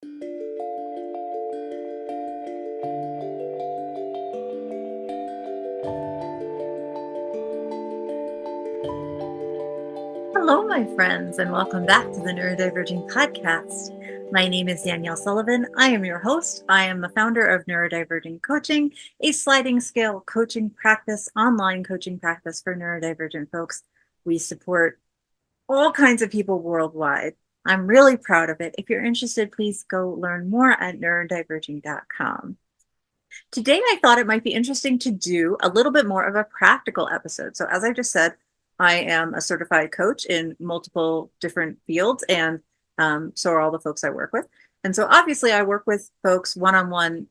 Hello, my friends, and welcome back to the Neurodiverging podcast. My name is Danielle Sullivan. I am your host. I am the founder of Neurodiverging Coaching, a sliding scale coaching practice, online coaching practice for neurodivergent folks. We support all kinds of people worldwide. I'm really proud of it. If you're interested, please go learn more at neurodiverging.com. Today, I thought it might be interesting to do a little bit more of a practical episode. So, as I just said, I am a certified coach in multiple different fields, and so are all the folks I work with. And so, obviously, I work with folks one-on-one,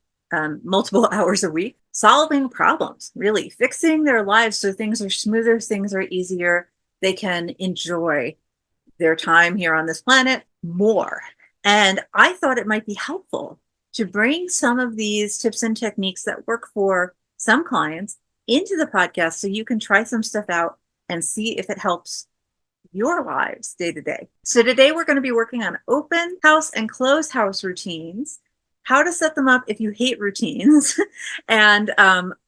multiple hours a week, solving problems, really fixing their lives so things are smoother, things are easier. They can enjoy their time here on this planet more. And I thought it might be helpful to bring some of these tips and techniques that work for some clients into the podcast so you can try some stuff out and see if it helps your lives day to day. So today we're going to be working on open house and closed house routines, how to set them up if you hate routines, and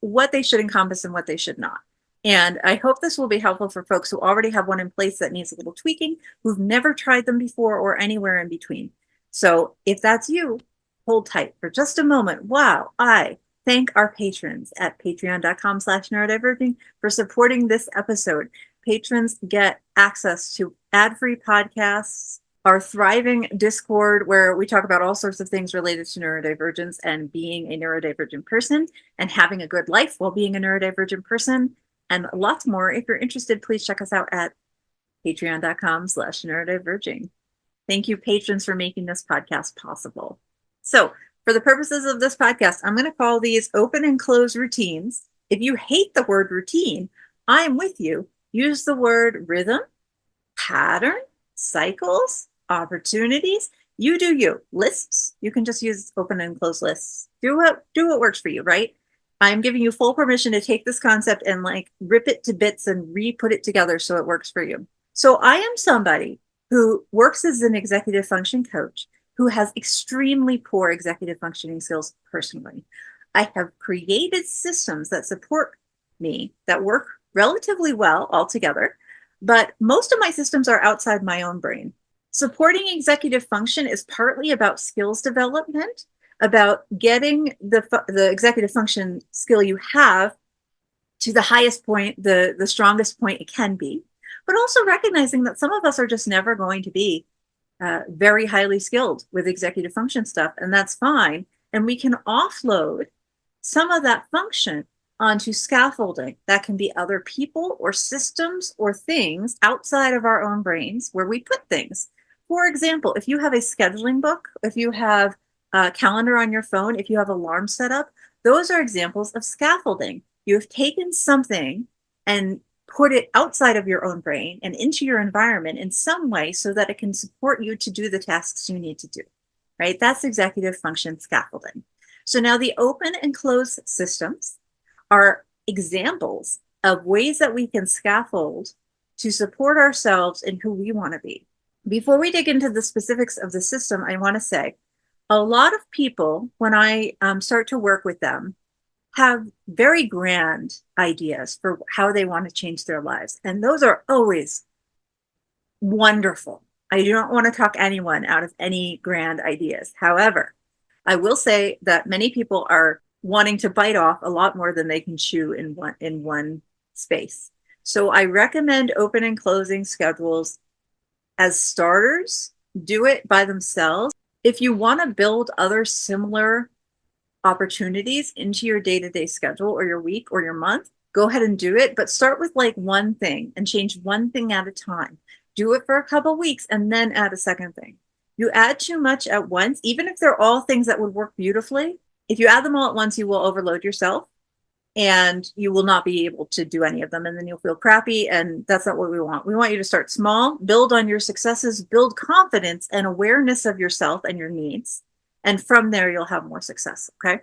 what they should encompass and what they should not. And I hope this will be helpful for folks who already have one in place that needs a little tweaking, who've never tried them before or anywhere in between. So if that's you, hold tight for just a moment. Wow, I thank our patrons at patreon.com/neurodiverging for supporting this episode. Patrons get access to ad-free podcasts, our thriving Discord where we talk about all sorts of things related to neurodivergence and being a neurodivergent person and having a good life while being a neurodivergent person, and lots more. If you're interested, please check us out at patreon.com/neurodiverging. Thank you, patrons, for making this podcast possible. So for the purposes of this podcast, I'm going to call these open and closed routines. If you hate the word routine, I am with you. Use the word rhythm, pattern, cycles, opportunities. You do you. Lists, you can just use open and closed lists. Do what works for you, right? I'm giving you full permission to take this concept and rip it to bits and re-put it together so it works for you. So I am somebody who works as an executive function coach who has extremely poor executive functioning skills personally. I have created systems that support me that work relatively well altogether, but most of my systems are outside my own brain. Supporting executive function is partly about skills development, about getting the executive function skill you have to the highest point, the strongest point it can be, but also recognizing that some of us are just never going to be very highly skilled with executive function stuff, and that's fine. And we can offload some of that function onto scaffolding. That can be other people or systems or things outside of our own brains where we put things. For example, if you have a scheduling book, if you have a calendar on your phone, if you have alarms set up, those are examples of scaffolding. You have taken something and put it outside of your own brain and into your environment in some way so that it can support you to do the tasks you need to do, right? That's executive function scaffolding. So now the open and closed systems are examples of ways that we can scaffold to support ourselves in who we want to be. Before we dig into the specifics of the system, I want to say a lot of people, when I start to work with them, have very grand ideas for how they want to change their lives. And those are always wonderful. I don't want to talk anyone out of any grand ideas. However, I will say that many people are wanting to bite off a lot more than they can chew in one space. So I recommend open and closing schedules as starters. Do it by themselves. If you want to build other similar opportunities into your day-to-day schedule or your week or your month, go ahead and do it, but start with one thing and change one thing at a time. Do it for a couple weeks and then add a second thing. You add too much at once, even if they're all things that would work beautifully. If you add them all at once, you will overload yourself and you will not be able to do any of them. And then you'll feel crappy. And that's not what we want. We want you to start small, build on your successes, build confidence and awareness of yourself and your needs. And from there, you'll have more success, okay?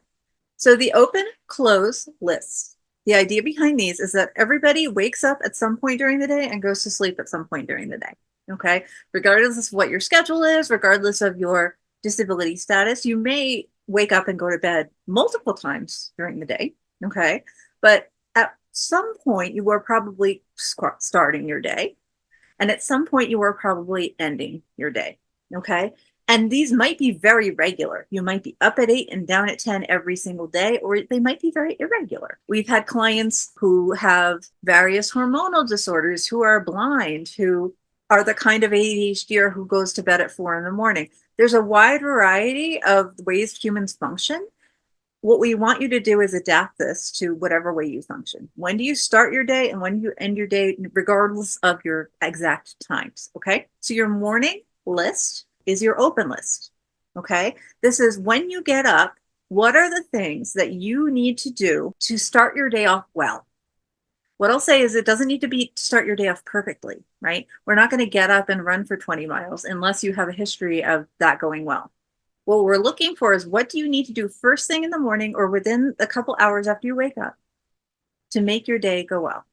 So the open, close lists. The idea behind these is that everybody wakes up at some point during the day and goes to sleep at some point during the day, okay? Regardless of what your schedule is, regardless of your disability status, you may wake up and go to bed multiple times during the day. Okay. But at some point, you are probably starting your day. And at some point, you are probably ending your day. Okay. And these might be very regular. You might be up at 8 and down at 10 every single day, or they might be very irregular. We've had clients who have various hormonal disorders, who are blind, who are the kind of ADHDer who goes to bed at 4 in the morning. There's a wide variety of ways humans function. What we want you to do is adapt this to whatever way you function. When do you start your day and when do you end your day, regardless of your exact times? Okay. So your morning list is your open list. Okay. This is when you get up, what are the things that you need to do to start your day off well? What I'll say is it doesn't need to be to start your day off perfectly, right? We're not going to get up and run for 20 miles unless you have a history of that going well. What we're looking for is what do you need to do first thing in the morning or within a couple hours after you wake up to make your day go well.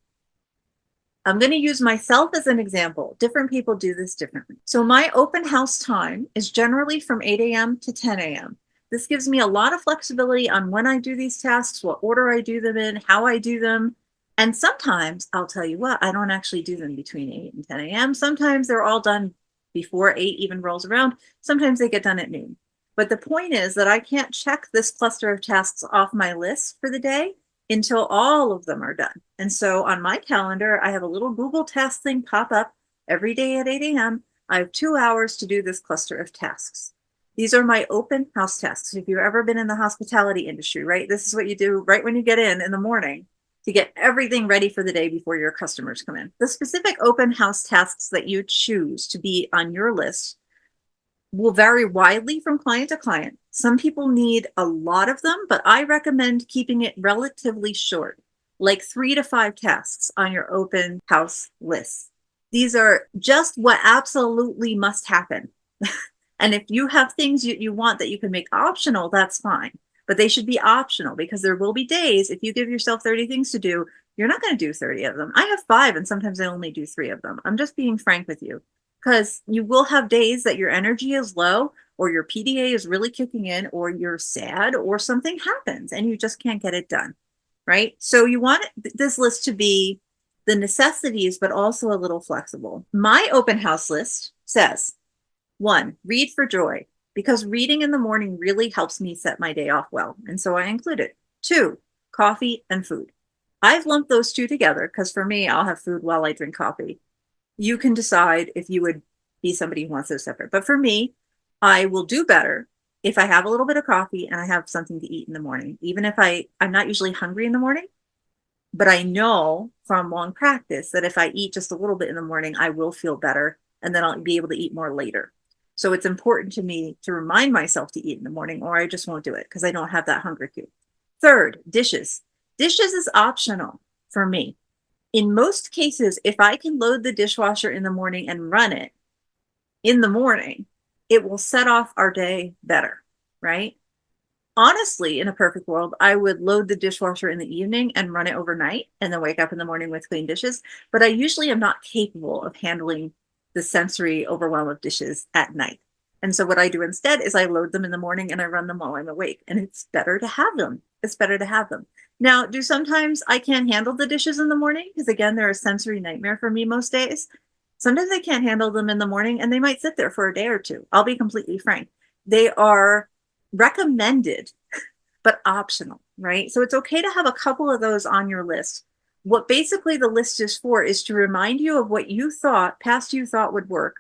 I'm going to use myself as an example. Different people do this differently. So my open house time is generally from 8 a.m. to 10 a.m. This gives me a lot of flexibility on when I do these tasks, what order I do them in, how I do them. And sometimes I'll tell you what, I don't actually do them between 8 and 10 a.m. Sometimes they're all done before 8 even rolls around. Sometimes they get done at noon. But the point is that I can't check this cluster of tasks off my list for the day until all of them are done. And so on my calendar, I have a little Google task thing pop up every day at 8 a.m. I have 2 hours to do this cluster of tasks. These are my open house tasks. If you've ever been in the hospitality industry, right? This is what you do right when you get in the morning to get everything ready for the day before your customers come in. The specific open house tasks that you choose to be on your list will vary widely from client to client. Some people need a lot of them, but I recommend keeping it relatively short, like 3 to 5 tasks on your open house list. These are just what absolutely must happen. And if you have things you want that you can make optional, that's fine. But they should be optional because there will be days, if you give yourself 30 things to do, you're not going to do 30 of them. I have 5 and sometimes I only do 3 of them. I'm just being frank with you. Because you will have days that your energy is low or your PDA is really kicking in or you're sad or something happens and you just can't get it done, right? So you want this list to be the necessities, but also a little flexible. My open house list says, 1, read for joy, because reading in the morning really helps me set my day off well. And so I include it. 2, coffee and food. I've lumped those 2 together because for me, I'll have food while I drink coffee. You can decide if you would be somebody who wants those separate. But for me, I will do better if I have a little bit of coffee and I have something to eat in the morning. Even if I'm not usually hungry in the morning, but I know from long practice that if I eat just a little bit in the morning, I will feel better and then I'll be able to eat more later. So it's important to me to remind myself to eat in the morning or I just won't do it because I don't have that hunger cue. 3rd, dishes. Dishes is optional for me. In most cases, if I can load the dishwasher in the morning and run it in the morning, it will set off our day better, right? Honestly, in a perfect world, I would load the dishwasher in the evening and run it overnight and then wake up in the morning with clean dishes. But I usually am not capable of handling the sensory overwhelm of dishes at night. And so what I do instead is I load them in the morning and I run them while I'm awake. And it's better to have them. It's better to have them. Now, do sometimes I can't handle the dishes in the morning? Because again, they're a sensory nightmare for me most days. Sometimes I can't handle them in the morning and they might sit there for a day or 2. I'll be completely frank. They are recommended, but optional, right? So it's okay to have a couple of those on your list. What basically the list is for is to remind you of what you thought, past you thought would work.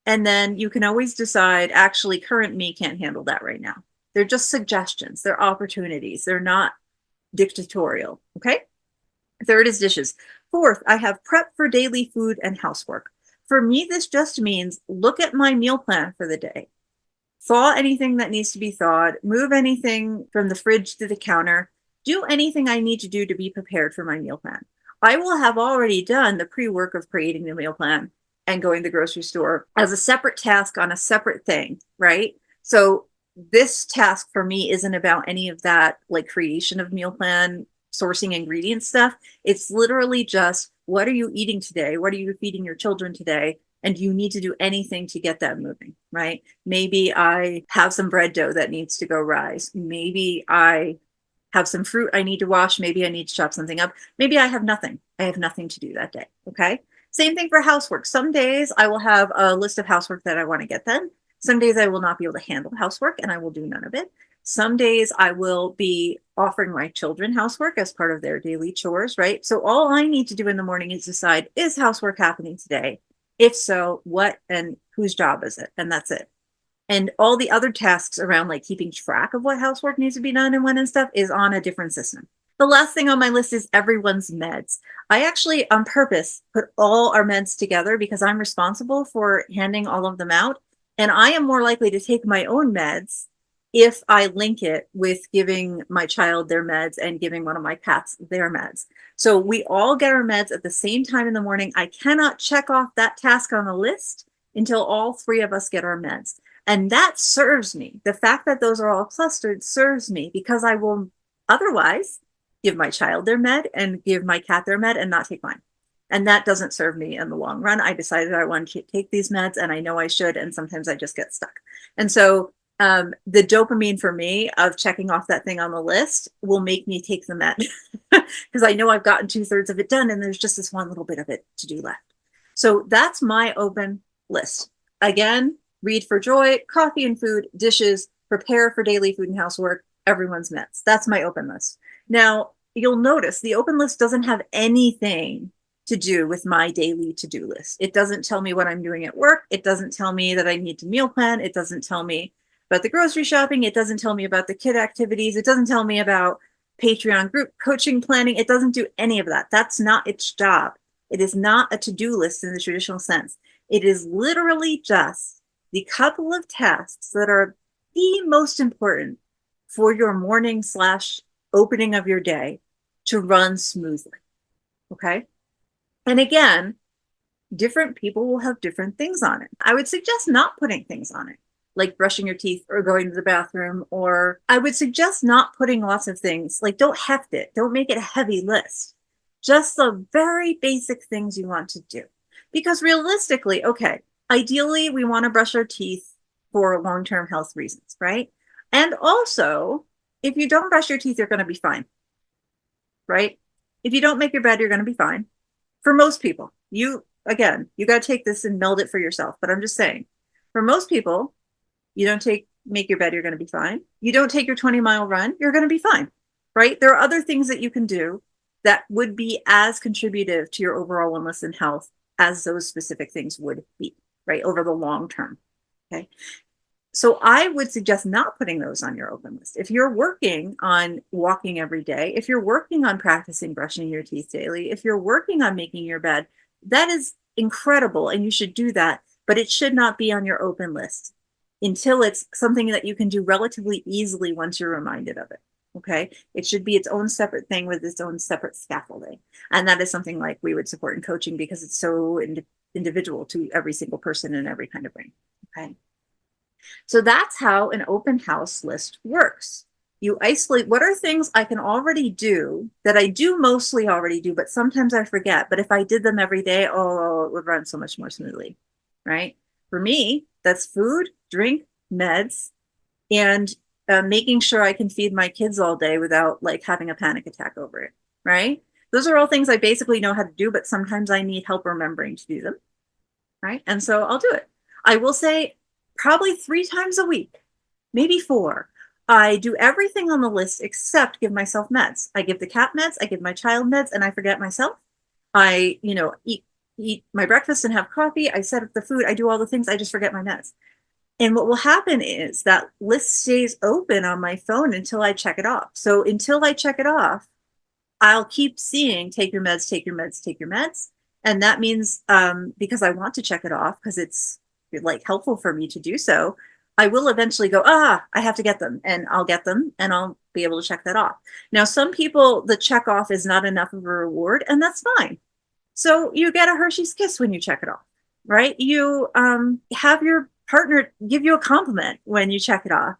And then you can always decide, actually, current me can't handle that right now. They're just suggestions. They're opportunities. They're not dictatorial. Okay. 3rd is dishes. 4th, I have prep for daily food and housework. For me, this just means look at my meal plan for the day. Thaw anything that needs to be thawed, move anything from the fridge to the counter, do anything I need to do to be prepared for my meal plan. I will have already done the pre-work of creating the meal plan and going to the grocery store as a separate task on a separate thing, right? So this task for me isn't about any of that, like creation of meal plan, sourcing ingredient stuff. It's literally just, what are you eating today? What are you feeding your children today? and you need to do anything to get that moving, right? Maybe I have some bread dough that needs to go rise. Maybe I have some fruit I need to wash. Maybe I need to chop something up. Maybe I have nothing. I have nothing to do that day. Okay. Same thing for housework. Some days I will have a list of housework that I want to get done. Some days I will not be able to handle housework and I will do none of it. Some days I will be offering my children housework as part of their daily chores, right? So all I need to do in the morning is decide, is housework happening today? If so, what and whose job is it? And that's it. And all the other tasks around like keeping track of what housework needs to be done and when and stuff is on a different system. The last thing on my list is everyone's meds. I actually on purpose put all our meds together because I'm responsible for handing all of them out. And I am more likely to take my own meds if I link it with giving my child their meds and giving one of my cats their meds. So we all get our meds at the same time in the morning. I cannot check off that task on the list until all three of us get our meds. And that serves me. The fact that those are all clustered serves me because I will otherwise give my child their med and give my cat their med and not take mine. And that doesn't serve me in the long run. I decided I want to take these meds and I know I should. And sometimes I just get stuck. And so the dopamine for me of checking off that thing on the list will make me take the med because I know I've gotten 2/3 of it done and there's just this one little bit of it to do left. So that's my open list. Again, read for joy, coffee and food, dishes, prepare for daily food and housework, everyone's meds. That's my open list. Now, you'll notice the open list doesn't have anything to do with my daily to-do list. It doesn't tell me what I'm doing at work. It doesn't tell me that I need to meal plan. It doesn't tell me about the grocery shopping. It doesn't tell me about the kid activities. It doesn't tell me about Patreon group coaching planning. It doesn't do any of that. That's not its job. It is not a to-do list in the traditional sense. It is literally just the couple of tasks that are the most important for your morning / opening of your day to run smoothly. Okay. And again, different people will have different things on it. I would suggest not putting things on it, like brushing your teeth or going to the bathroom, or I would suggest not putting lots of things, like don't heft it. Don't make it a heavy list. Just the very basic things you want to do. Because realistically, okay, ideally, we want to brush our teeth for long-term health reasons, right? And also, if you don't brush your teeth, you're going to be fine, right? If you don't make your bed, you're going to be fine. For most people, you got to take this and meld it for yourself. But I'm just saying, for most people, you don't make your bed, you're going to be fine. You don't take your 20-mile run, you're going to be fine, right? There are other things that you can do that would be as contributive to your overall wellness and health as those specific things would be, right? Over the long term. Okay. So I would suggest not putting those on your open list. If you're working on walking every day, if you're working on practicing brushing your teeth daily, if you're working on making your bed, that is incredible and you should do that, but it should not be on your open list until it's something that you can do relatively easily once you're reminded of it. Okay. It should be its own separate thing with its own separate scaffolding. And that is something like we would support in coaching because it's so individual to every single person in every kind of brain. Okay. So that's how an open house list works. You isolate what are things I can already do that I do mostly already do, but sometimes I forget. But if I did them every day, oh, it would run so much more smoothly, right? For me, that's food, drink, meds, and making sure I can feed my kids all day without like having a panic attack over it, right? Those are all things I basically know how to do, but sometimes I need help remembering to do them, right? And so I'll do it. I will say probably 3 times a week, maybe 4. I do everything on the list except give myself meds. I give the cat meds, I give my child meds, and I forget myself. I, eat my breakfast and have coffee. I set up the food. I do all the things. I just forget my meds. And what will happen is that list stays open on my phone until I check it off. So until I check it off, I'll keep seeing take your meds, take your meds, take your meds. And that means because I want to check it off because it's like helpful for me to do so, I will eventually go, I have to get them, and I'll get them and I'll be able to check that off. Now, some people, the check off is not enough of a reward, and that's fine. So you get a Hershey's Kiss when you check it off, right? You have your partner give you a compliment when you check it off.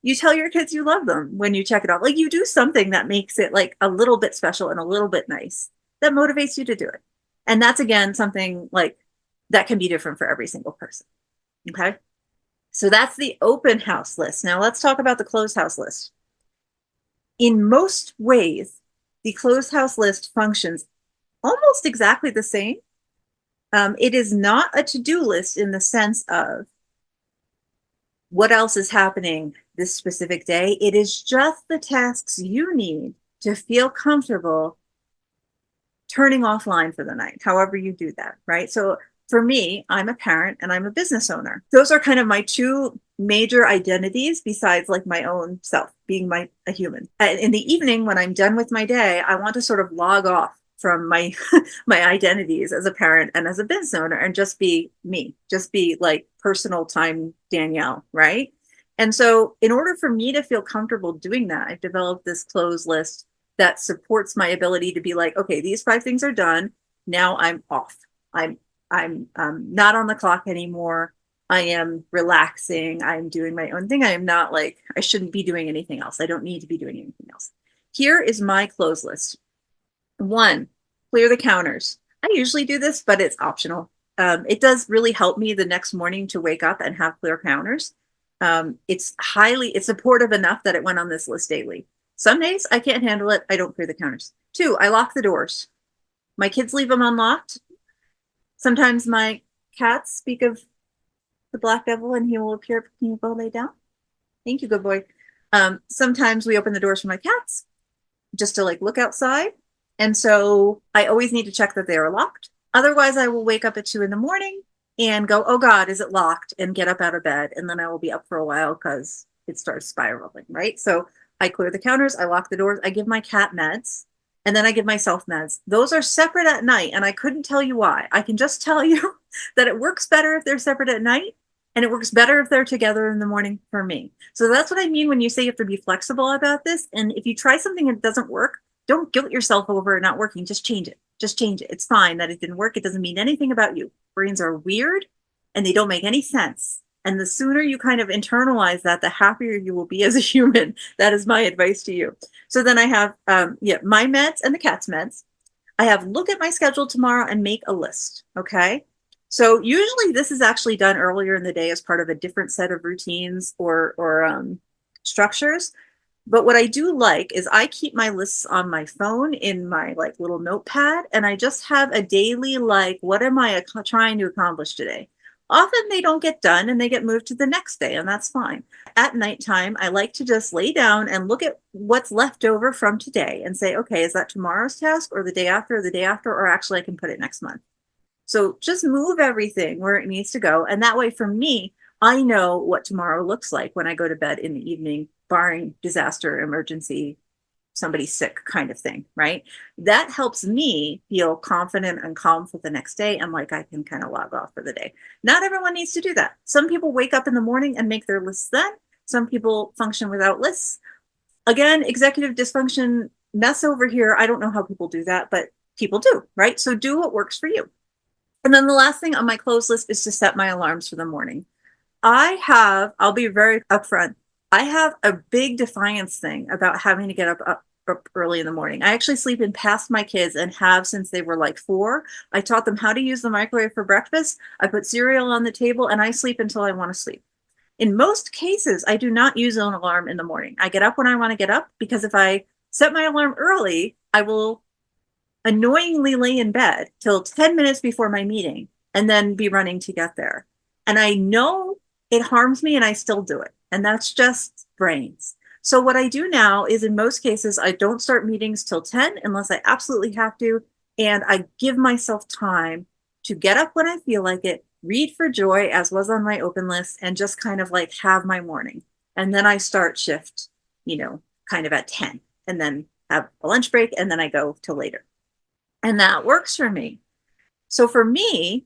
You tell your kids you love them when you check it off. Like you do something that makes it like a little bit special and a little bit nice that motivates you to do it. And that's again, something like that can be different for every single person. Okay. So that's the open house list. Now let's talk about the closed house list. In most ways, the closed house list functions almost exactly the same. It is not a to-do list in the sense of what else is happening this specific day. It is just the tasks you need to feel comfortable turning offline for the night, however you do that, right? So for me, I'm a parent and I'm a business owner. Those are kind of my two major identities besides like my own self, being a human. In the evening, when I'm done with my day, I want to sort of log off from my my identities as a parent and as a business owner and just be me, just be like personal time Danielle, right? And so in order for me to feel comfortable doing that, I've developed this closed list that supports my ability to be like, okay, these 5 things are done. Now I'm off. I'm not on the clock anymore. I am relaxing. I'm doing my own thing. I am not like, I shouldn't be doing anything else. I don't need to be doing anything else. Here is my close list. 1, clear the counters. I usually do this, but it's optional. It does really help me the next morning to wake up and have clear counters. It's supportive enough that it went on this list daily. Some days I can't handle it. I don't clear the counters. 2, I lock the doors. My kids leave them unlocked. Sometimes my cats speak of the black devil and he will appear. Can you go lay down? Thank you, good boy. Sometimes we open the doors for my cats just to like look outside. And so I always need to check that they are locked. Otherwise, I will wake up at 2 a.m. and go, oh God, is it locked? And get up out of bed. And then I will be up for a while because it starts spiraling, right? So I clear the counters, I lock the doors, I give my cat meds, and then I give myself meds. Those are separate at night, and I couldn't tell you why. I can just tell you that it works better if they're separate at night, and it works better if they're together in the morning for me. So that's what I mean when you say you have to be flexible about this. And if you try something and it doesn't work, don't guilt yourself over it not working. Just change it. Just change it. It's fine that it didn't work. It doesn't mean anything about you. Brains are weird, and they don't make any sense. And the sooner you kind of internalize that, the happier you will be as a human. That is my advice to you. So then I have, my meds and the cat's meds. I have look at my schedule tomorrow and make a list. Okay. So usually this is actually done earlier in the day as part of a different set of routines or structures. But what I do like is I keep my lists on my phone in my like little notepad, and I just have a daily, like, what am I trying to accomplish today? Often they don't get done and they get moved to the next day, and that's fine. At nighttime, I like to just lay down and look at what's left over from today and say, okay, is that tomorrow's task or the day after or the day after, or actually I can put it next month. So just move everything where it needs to go. And that way for me, I know what tomorrow looks like when I go to bed in the evening, barring disaster, emergency, somebody's sick kind of thing, right? That helps me feel confident and calm for the next day and like I can kind of log off for the day. Not everyone needs to do that. Some people wake up in the morning and make their lists then. Some people function without lists. Again, executive dysfunction mess over here. I don't know how people do that, but people do, right? So do what works for you. And then the last thing on my close list is to set my alarms for the morning. I'll be very upfront. I have a big defiance thing about having to get up early in the morning. I actually sleep in past my kids and have since they were like 4. I taught them how to use the microwave for breakfast. I put cereal on the table and I sleep until I want to sleep. In most cases, I do not use an alarm in the morning. I get up when I want to get up because if I set my alarm early, I will annoyingly lay in bed till 10 minutes before my meeting and then be running to get there. And I know it harms me and I still do it. And that's just brains. So what I do now is in most cases, I don't start meetings till 10 unless I absolutely have to. And I give myself time to get up when I feel like it, read for joy, as was on my open list, and just kind of like have my morning. And then I start shift, kind of at 10 and then have a lunch break. And then I go till later. And that works for me. So for me,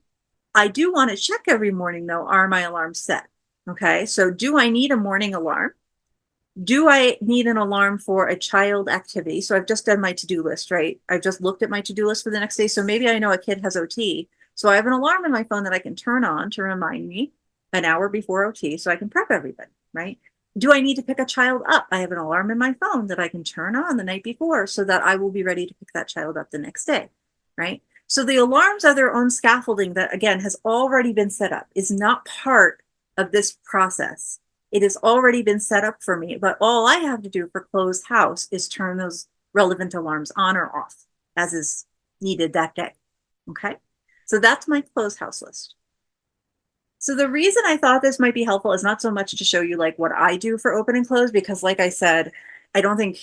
I do want to check every morning though, are my alarms set? Okay. So do I need a morning alarm? Do I need an alarm for a child activity? So I've just done my to-do list, right? I've just looked at my to-do list for the next day. So maybe I know a kid has OT. So I have an alarm in my phone that I can turn on to remind me an hour before OT so I can prep everybody, right? Do I need to pick a child up? I have an alarm in my phone that I can turn on the night before so that I will be ready to pick that child up the next day, right? So the alarms are their own scaffolding that, again, has already been set up, is not part of this process. It has already been set up for me, but all I have to do for closed house is turn those relevant alarms on or off as is needed that day. Okay. So that's my closed house list. So the reason I thought this might be helpful is not so much to show you like what I do for open and close, because like I said, I don't think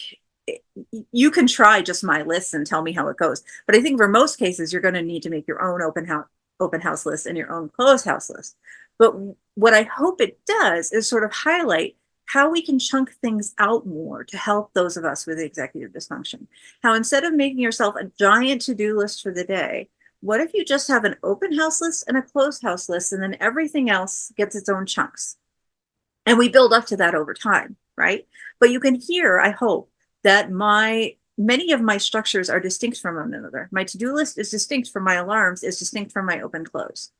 you can try just my list and tell me how it goes. But I think for most cases, you're going to need to make your own open house list and your own closed house list. But what I hope it does is sort of highlight how we can chunk things out more to help those of us with executive dysfunction. How instead of making yourself a giant to-do list for the day, what if you just have an open house list and a closed house list, and then everything else gets its own chunks? And we build up to that over time, right? But you can hear, I hope, that many of my structures are distinct from one another. My to-do list is distinct from my alarms, is distinct from my open close.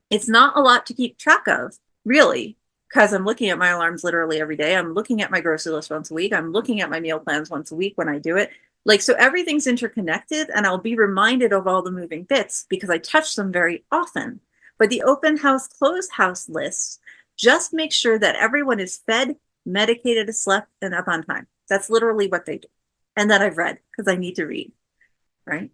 It's not a lot to keep track of, really, because I'm looking at my alarms literally every day. I'm looking at my grocery list once a week. I'm looking at my meal plans once a week when I do it. Like, so everything's interconnected, and I'll be reminded of all the moving bits because I touch them very often. But the open house, closed house lists just make sure that everyone is fed, medicated, slept, and up on time. That's literally what they do. And that I've read because I need to read, right?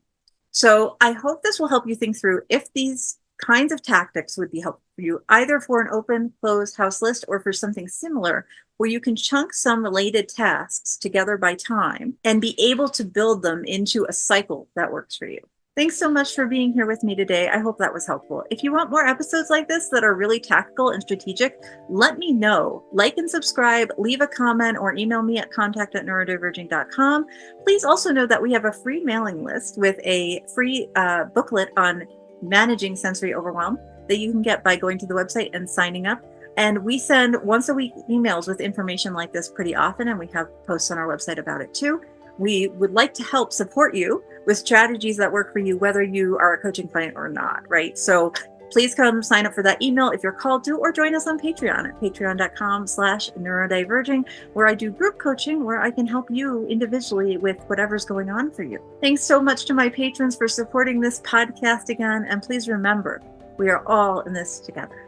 So I hope this will help you think through if these kinds of tactics would be helpful for you, either for an open, closed house list or for something similar, where you can chunk some related tasks together by time and be able to build them into a cycle that works for you. Thanks so much for being here with me today. I hope that was helpful. If you want more episodes like this that are really tactical and strategic, let me know. Like and subscribe, leave a comment, or email me at contact@neurodiverging.com. Please also know that we have a free mailing list with a free booklet on managing sensory overwhelm that you can get by going to the website and signing up. And we send once a week emails with information like this pretty often, and we have posts on our website about it too. We would like to help support you with strategies that work for you, whether you are a coaching client or not, right? So please come sign up for that email if you're called to, or join us on Patreon at patreon.com/neurodiverging, where I do group coaching, where I can help you individually with whatever's going on for you. Thanks so much to my patrons for supporting this podcast again. And please remember, we are all in this together.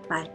Bye.